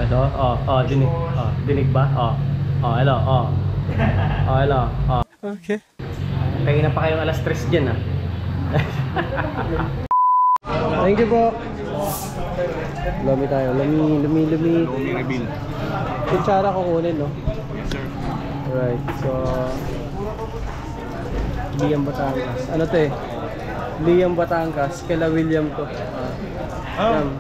ito. Dinig. Dinig ba? Hello. Hello. Okay. Kaya na pa kayong alas 3 dyan Thank you po. Lumi tayo. Lumi reveal. Kutsara ko kunin, no? Yes, sir. Alright, so Liam Batangas. Ano to eh? Liam Batangas. Kila William to.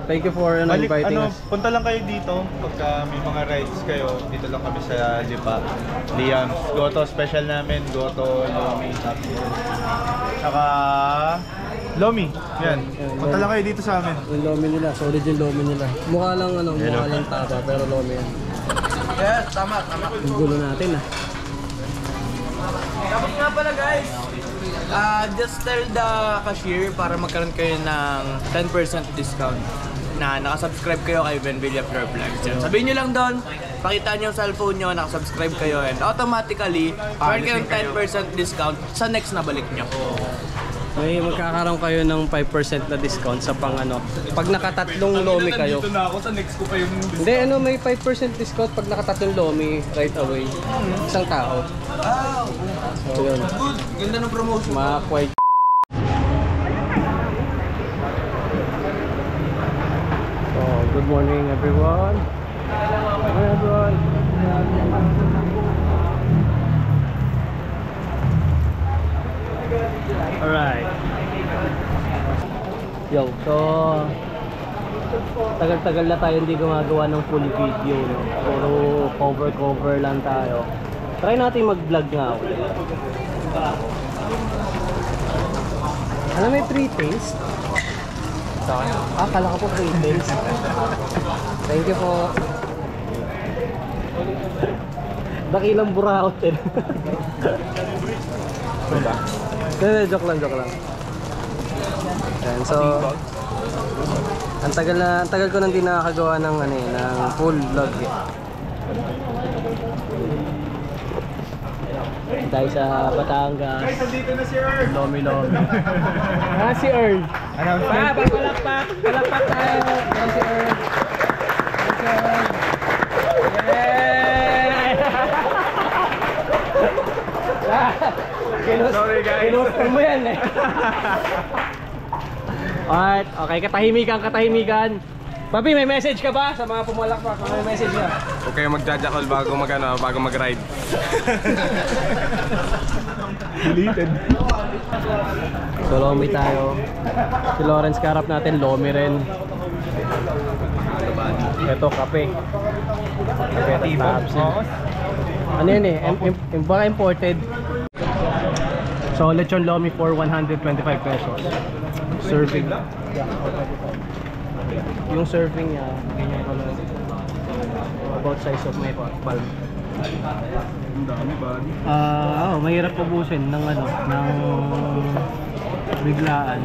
Thank you for inviting us. Punta lang kayo dito pagka may mga rides kayo. Dito lang kami sa Lipa. Liam, Goto special namin. Goto, Lomi, saka Lomi. Yan. Punta lang kayo dito sa amin. Yung Lomi nila, solid yung Lomi nila. Mukha lang taba pero Lomi yan. Yes, tama. Yung gulo natin Tapos nga pala guys, just tell the cashier para magkaroon kayo ng 10% discount na nakasubscribe kayo kay Ben Villa Pure Vlogs. Sabihin nyo lang doon, pakita nyo yung cellphone nyo, nakasubscribe kayo and automatically meron kayong 10% discount sa next na balik nyo. May magkakaroon kayo ng 5% na discount sa pag nakatatlong Lomi kayo. Dito na ako sa next ko pa yung discount. Hindi, may 5% discount pag nakatatlong Lomi right away. Isang tao. So, yun. Good, ganda ng promotion. Quite. So, good morning everyone. Hi everyone. Alright. Yo, so tagal-tagal na tayo hindi gumagawa ng full video, no? Puro cover lang tayo. Try natin mag-vlog nga ulit. Alam may pre-taste? Kala ko po pre-taste. Thank you po. Dakilang buraot eh. Joke lang. Ayan, so ang tagal ko nang di nakakagawa ng ng full vlog eh. Dahil sa Batangas. Guys, nandito na si Earl. Lomi. Si Earl. Palakpak tayo. Si Earl. Sorry guys. Kinusta mo yan eh. Alright, okay, katahimikan. Papi, may message ka ba sa mga pumalakpak? May message ka? Huwag kayong magjajakol bago mag-ride. Deleted. So, Lomi tayo. Si Lawrence karap natin, Lomi rin. Ito, kape. Kape, tapsin. Ano yun eh? Baka imported. So, lechon Lomi for 125 pesos. Serving. Yung serving niya, ganyan ko lang. About size of my palm. Ang dami ba? Mahirap ubusin ng ng biglaan.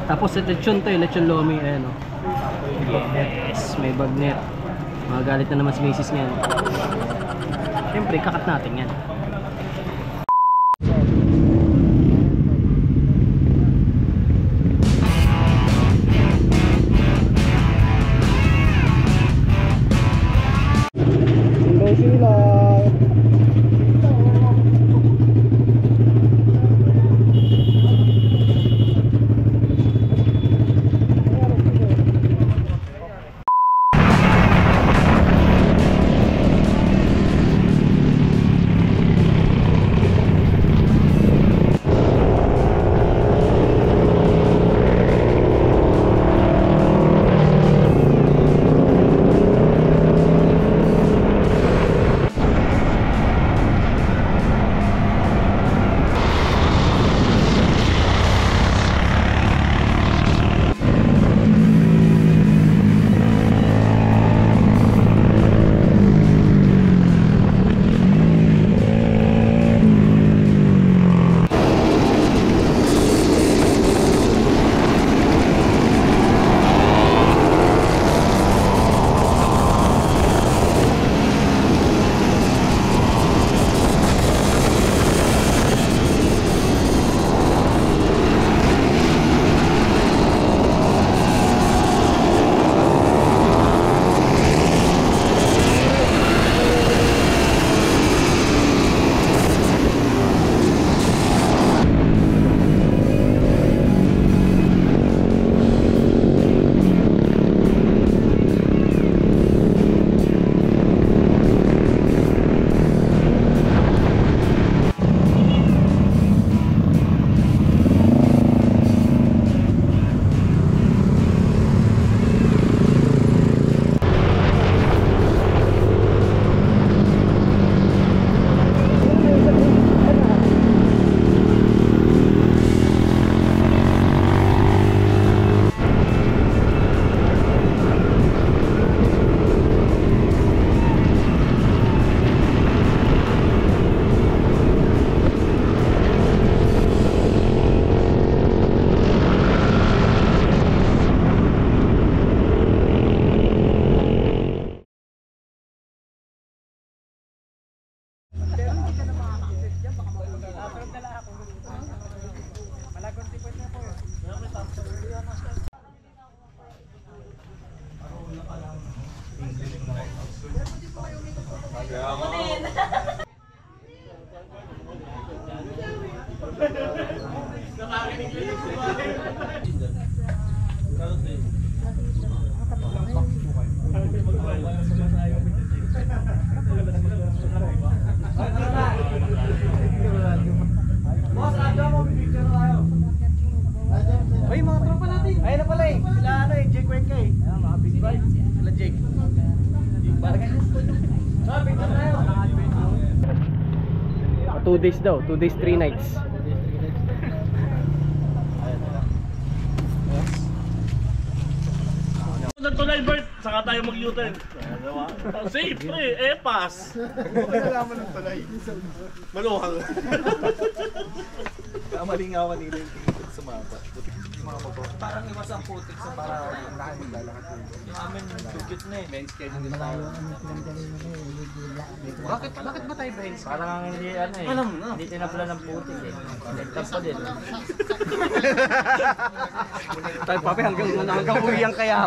Tapos lechon to, lechon Lomi, Yes, may bagnet. Magalit na naman si Macy's niyan. Siyempre, kakat natin yan. Ay, mga tropa natin. Ayun na pala eh. Sila ano eh, Jake Wenka eh. Ayan, mga big vibes. Sila Jake. Parang 2 days daw, 2 days, 3 nights. Tulay Bert, saka tayo mag-U-turn. Safe eh, pass. Nalaman ng tulay. Maluhang. Kamaling nga kanina yung tingin sumapa. Parang iwas ang putik sa para maglalakad. Yung amin, dugit na eh. Bench kayo din tayo. Bakit ba tayo bench? Parang hindi ano eh. Hindi tinapla ng putik eh. Nagtap pa din. Tayo papi hanggang uwi ang kaya.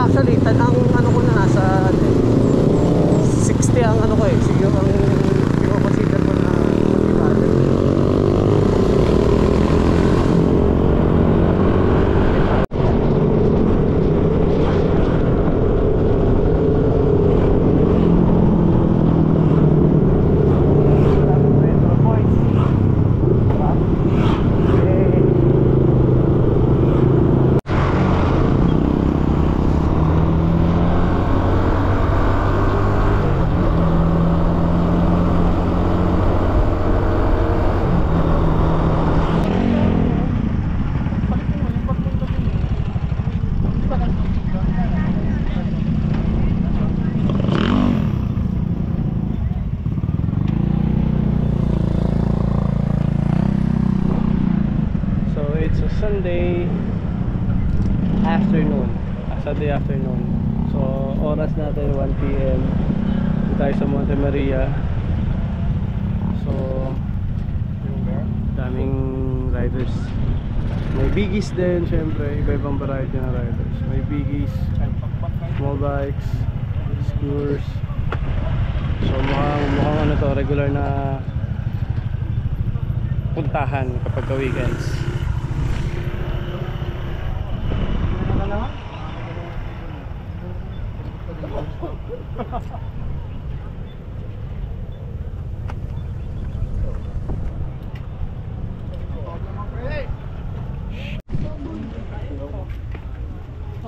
Actually, ang ano ko na nasa 60 ang ano ko eh. Siguro ang i-consider ko na motivated. Sunday afternoon. Sunday afternoon. So, oras natin 1 PM. Dito tayo sa Monte Maria. So, daming riders. May biggies din, syempre. Iba-ibang variety ng riders. May biggies, small bikes, scooters. So, mukhang ano to, regular na puntahan kapag ka weekends.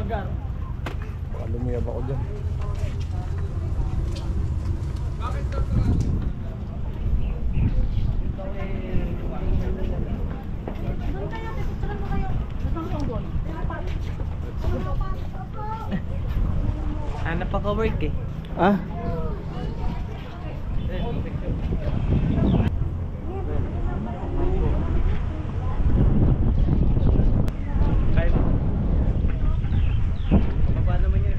Baka lumiyab ako dyan. Hanap pa ka-work eh. Ah? Baba naman yan.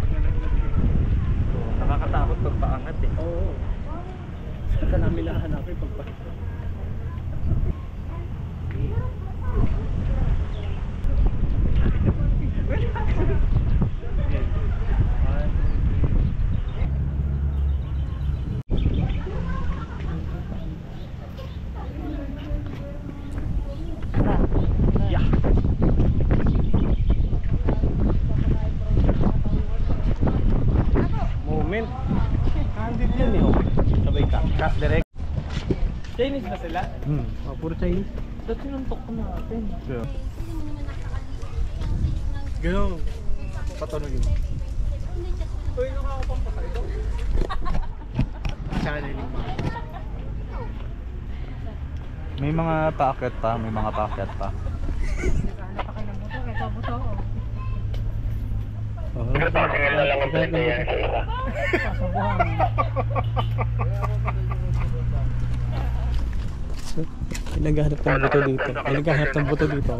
Nakakatakot pagpaangat eh. Oo. Saka namin nahanapin pagpa. Moment. Handit yan eh. Sabay ka. Cash direct. Chinese ba sila? Oh, puro Chinese. Ba't sinuntok ko natin? Yeah. Ganun. Patanungin. Uy, nakakapang pa tayo. Channeling mo. May mga paakyat pa, may mga paakyat pa. May naghahanap ng buto dito.